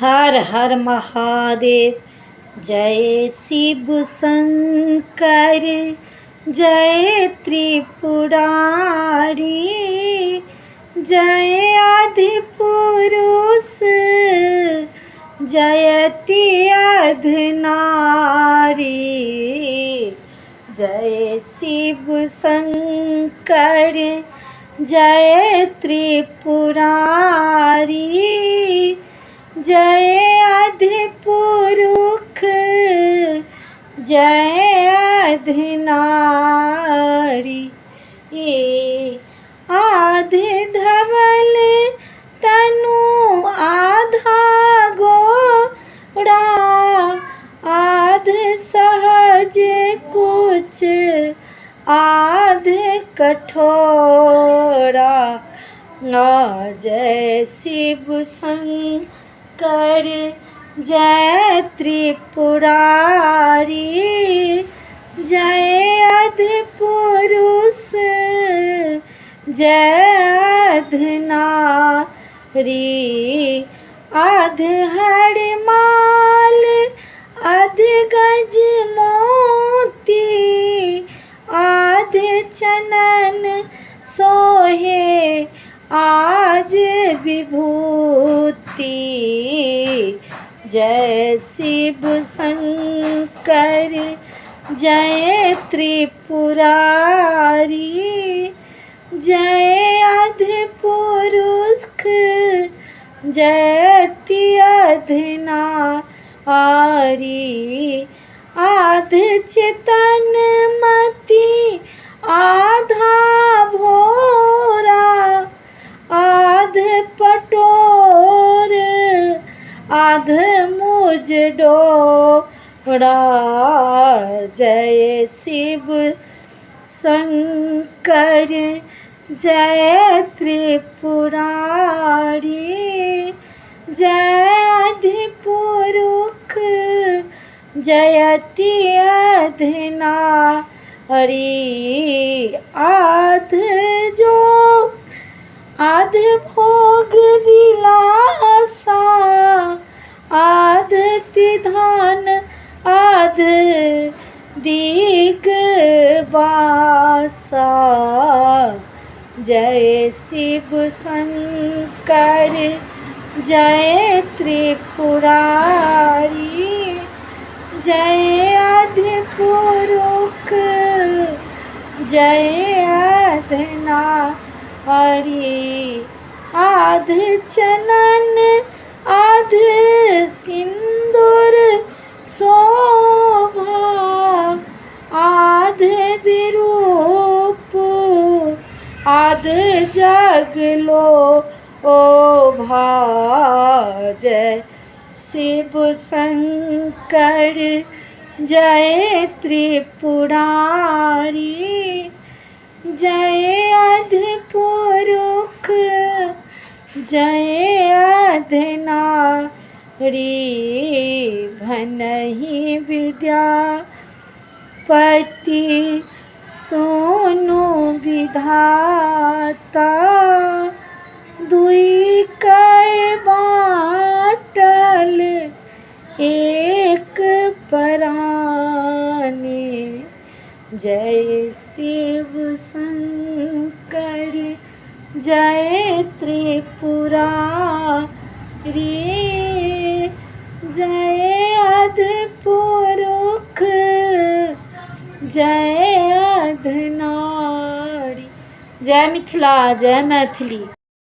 हर हर महादेव। जय शिव शंकर, जय त्रिपुरारी, जय आदि पुरुष, जयति अधनारी। जय शिव शंकर, जय त्रिपुरारी, जय आदि पुरुष, जय अधनारी। ये आधे धवल तनु आधा गोड़ा, आध सहज कुछ आध कठोरा। जय शिव शंकर, जय त्रिपुरारी, जय आदि पुरुष, जय अधनारी। आध हर माल, आध गज मोती, आध चनन सोहे आज विभूति। जय शिव शंकर, जय त्रिपुरारी, जय आदि पुरुष, जयति अधनारी। आध चेतन मति, आधा भोरा, आध पटोर, आध मुझ डोरा। जय शिव शंकर, जय त्रिपुरारी, जय आदि पुरुष, जयति अधनारी। आध जो आध भोग विलासा, आध विधान, आध दीग बासा। जय शिव शंकर, जय त्रिपुरारी, जय आदि पुरुष, जय अधनारी। आध चनन, आध सिंदूर शोभा, आध विरूप, आध जगलो ओभा। जय शिव शंकर, जय त्रिपुरारी, जय आदि पुरुष, जय अधनारी। भनहि विद्यापति सोनु विधाता, दुई कै बाटल एक पराने। जय शिव शंकर, जय त्रिपुरारी, जय आदि पुरुष, जय अधनारी। जय मिथिला, जय मैथिली।